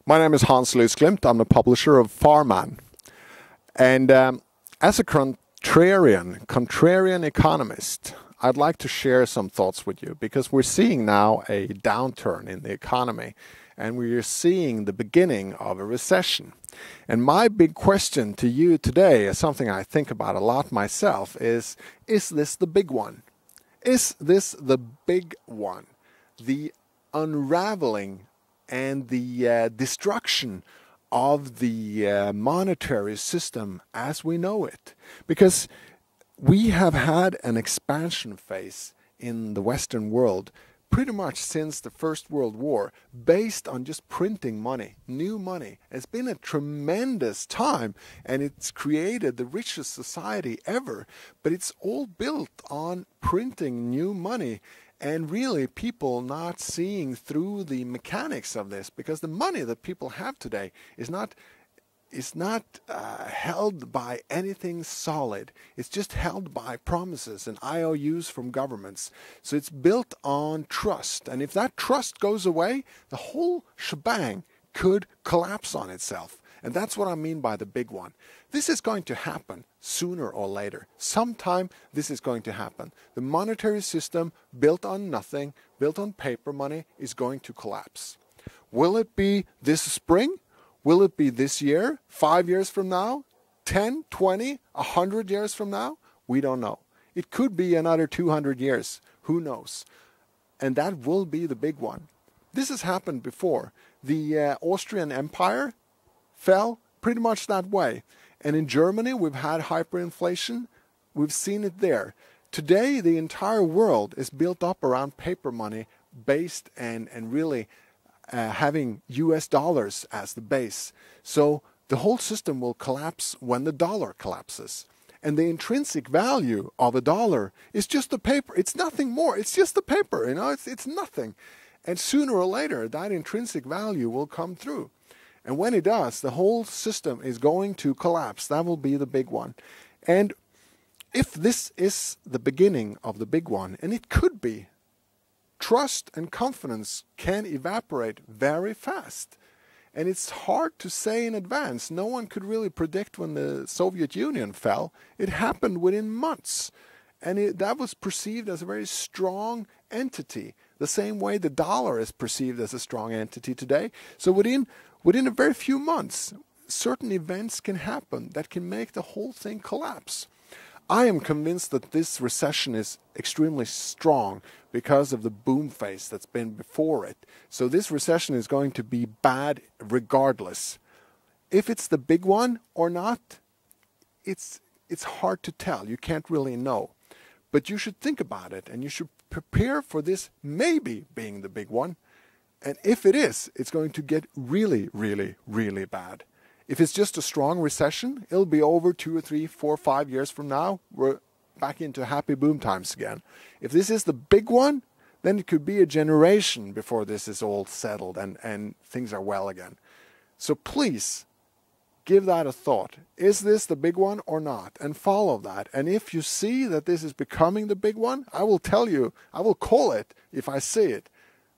My name is Hans Glimt. I'm the publisher of Farman. And as a contrarian economist, I'd like to share some thoughts with you because we're seeing now a downturn in the economy and we're seeing the beginning of a recession. And my big question to you today is something I think about a lot myself is this the big one? Is this the big one? The unraveling and the destruction of the monetary system as we know it. Because we have had an expansion phase in the Western world pretty much since the First World War based on just printing money, new money. It's been a tremendous time and it's created the richest society ever, but it's all built on printing new money. And really people not seeing through the mechanics of this, because the money that people have today is not held by anything solid. It's just held by promises and IOUs from governments. So it's built on trust. And if that trust goes away, the whole shebang could collapse on itself. And that's what I mean by the big one. This is going to happen sooner or later. Sometime this is going to happen. The monetary system built on nothing, built on paper money, is going to collapse. Will it be this spring? Will it be this year? 5 years from now? 10, 20, 100 years from now? We don't know. It could be another 200 years. Who knows? And that will be the big one. This has happened before. The Austrian Empire fell pretty much that way. And in Germany, we've had hyperinflation. We've seen it there. Today, the entire world is built up around paper money based and really having US dollars as the base. So the whole system will collapse when the dollar collapses. And the intrinsic value of a dollar is just the paper. It's nothing more. It's just the paper, it's nothing. And sooner or later, that intrinsic value will come through. And when it does, the whole system is going to collapse. That will be the big one. And if this is the beginning of the big one, and it could be, trust and confidence can evaporate very fast. And it's hard to say in advance. No one could really predict when the Soviet Union fell. It happened within months. And that was perceived as a very strong entity, the same way the dollar is perceived as a strong entity today. So within a very few months, certain events can happen that can make the whole thing collapse. I am convinced that this recession is extremely strong because of the boom phase that's been before it. So this recession is going to be bad regardless. If it's the big one or not, it's hard to tell. You can't really know. But you should think about it and you should prepare for this maybe being the big one. And if it is, it's going to get really, really, really bad. If it's just a strong recession, it'll be over 2 or 3, 4, 5 years from now. We're back into happy boom times again. If this is the big one, then it could be a generation before this is all settled and things are well again. So please give that a thought. Is this the big one or not? And follow that. And if you see that this is becoming the big one, I will tell you, I will call it if I see it.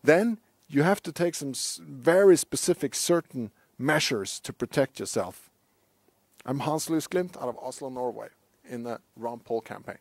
Then you have to take some very specific certain measures to protect yourself. I'm Hans Glimt out of Oslo, Norway, in the Ron Paul campaign.